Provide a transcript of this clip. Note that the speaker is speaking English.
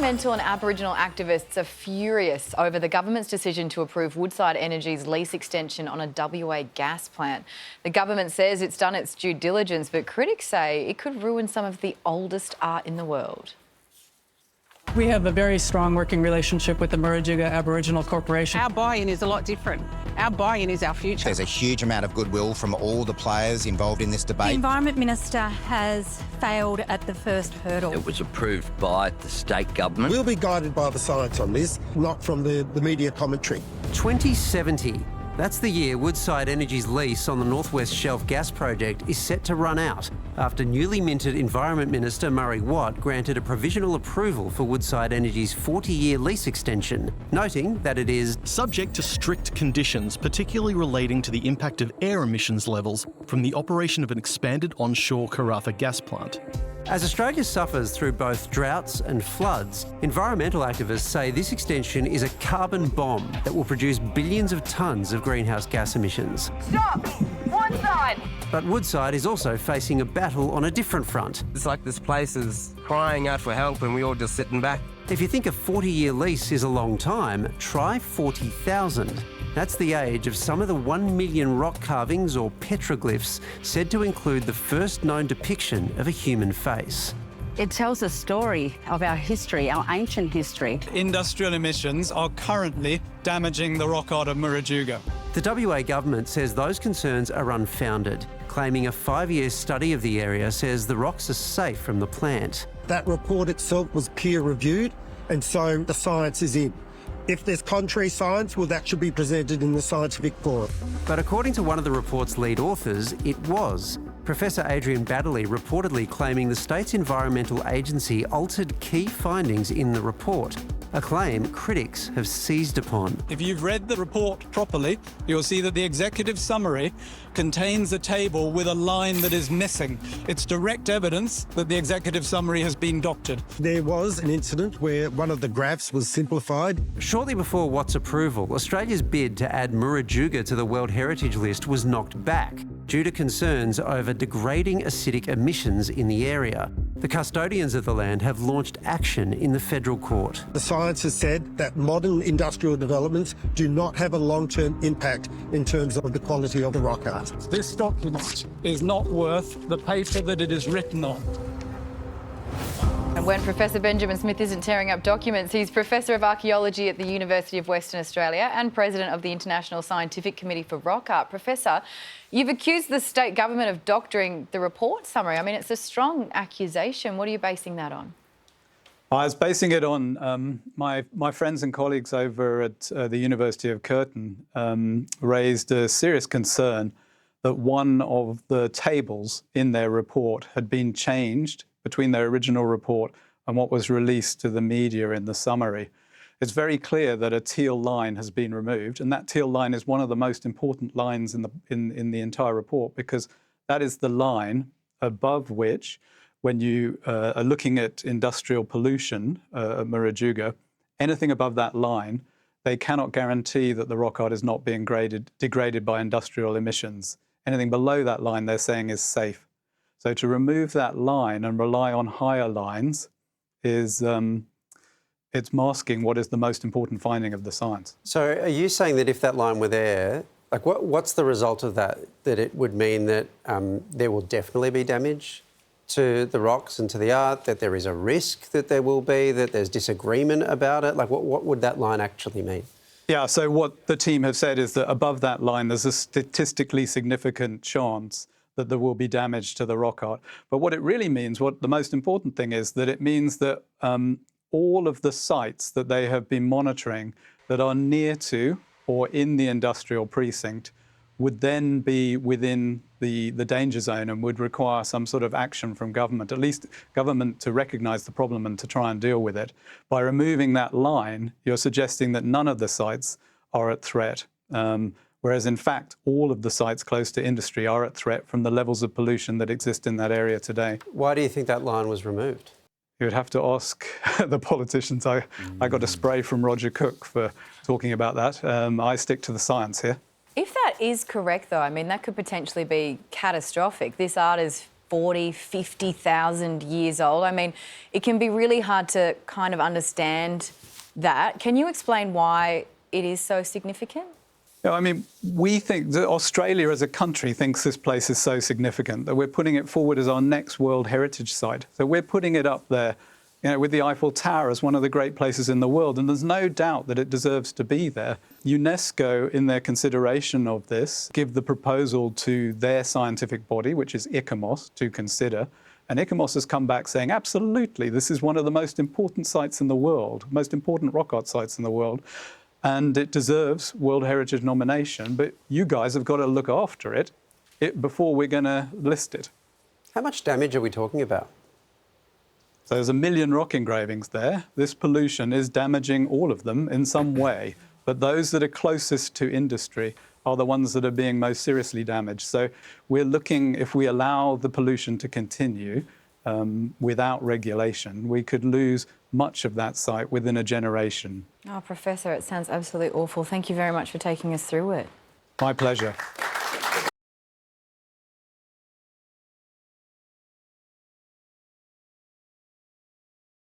Environmental and Aboriginal activists are furious over the government's decision to approve Woodside Energy's lease extension on a WA gas plant. The government says it's done its due diligence, but critics say it could ruin some of the oldest art in the world. We have a very strong working relationship with the Murujuga Aboriginal Corporation. Our buy-in is a lot different. Our buy-in is our future. There's a huge amount of goodwill from all the players involved in this debate. The Environment Minister has failed at the first hurdle. It was approved by the state government. We'll be guided by the science on this, not from the media commentary. 2070. That's the year Woodside Energy's lease on the North West Shelf gas project is set to run out after newly minted Environment Minister Murray Watt granted a provisional approval for Woodside Energy's 40-year lease extension, noting that it is subject to strict conditions, particularly relating to the impact of air emissions levels from the operation of an expanded onshore Karratha gas plant. As Australia suffers through both droughts and floods, environmental activists say this extension is a carbon bomb that will produce billions of tonnes of greenhouse gas emissions. Stop! Woodside! But Woodside is also facing a battle on a different front. It's like this place is crying out for help and we're all just sitting back. If you think a 40-year lease is a long time, try 40,000. That's the age of some of the 1 million rock carvings or petroglyphs said to include the first known depiction of a human face. It tells a story of our history, our ancient history. Industrial emissions are currently damaging the rock art of Murujuga. The WA government says those concerns are unfounded, claiming a 5-year study of the area says the rocks are safe from the plant. That report itself was peer-reviewed, and so the science is in. If there's contrary science, well, that should be presented in the scientific forum. But according to one of the report's lead authors, it was. Professor Adrian Baddeley reportedly claiming the state's environmental agency altered key findings in the report, a claim critics have seized upon. If you've read the report properly, you'll see that the executive summary contains a table with a line that is missing. It's direct evidence that the executive summary has been doctored. There was an incident where one of the graphs was simplified. Shortly before Watt's approval, Australia's bid to add Murujuga to the World Heritage List was knocked back due to concerns over degrading acidic emissions in the area. The custodians of the land have launched action in the federal court. The science has said that modern industrial developments do not have a long-term impact in terms of the quality of the rock art. This document is not worth the paper that it is written on. And when Professor Benjamin Smith isn't tearing up documents, he's Professor of Archaeology at the University of Western Australia and President of the International Scientific Committee for Rock Art. Professor, you've accused the state government of doctoring the report summary. I mean, it's a strong accusation. What are you basing that on? I was basing it on my friends and colleagues over at the University of Curtin raised a serious concern that one of the tables in their report had been changed between their original report and what was released to the media in the summary. It's very clear that a teal line has been removed, and that teal line is one of the most important lines in the entire report, because that is the line above which, when you are looking at industrial pollution at Murujuga, anything above that line, they cannot guarantee that the rock art is not being degraded by industrial emissions. Anything below that line, they're saying, is safe. So to remove that line and rely on higher lines is it's masking what is the most important finding of the science. So are you saying that if that line were there, like what's the result of that? That it would mean that there will definitely be damage to the rocks and to the art, that there is a risk that there will be, that there's disagreement about it? Like what would that line actually mean? Yeah, so what the team have said is that above that line, there's a statistically significant chance that there will be damage to the rock art. But what it really means, what the most important thing is, that it means that all of the sites that they have been monitoring that are near to or in the industrial precinct would then be within the danger zone and would require some sort of action from government, at least government to recognise the problem and to try and deal with it. By removing that line, you're suggesting that none of the sites are at threat. Whereas in fact, all of the sites close to industry are at threat from the levels of pollution that exist in that area today. Why do you think that line was removed? You would have to ask the politicians. I got a spray from Roger Cook for talking about that. I stick to the science here. If that is correct, though, I mean, that could potentially be catastrophic. This art is 40, 50,000 years old. I mean, it can be really hard to kind of understand that. Can you explain why it is so significant? Yeah, I mean, we think that Australia as a country thinks this place is so significant that we're putting it forward as our next World Heritage Site. So we're putting it up there, you know, with the Eiffel Tower as one of the great places in the world, and there's no doubt that it deserves to be there. UNESCO, in their consideration of this, give the proposal to their scientific body, which is ICOMOS, to consider. And ICOMOS has come back saying, absolutely, this is one of the most important sites in the world, most important rock art sites in the world, and it deserves World Heritage nomination, but you guys have got to look after it before we're going to list it. How much damage are we talking about? So there's 1 million rock engravings there. This pollution is damaging all of them in some way, but those that are closest to industry are the ones that are being most seriously damaged. So we're looking, if we allow the pollution to continue without regulation, we could lose much of that site within a generation. Oh, Professor, it sounds absolutely awful. Thank you very much for taking us through it. My pleasure.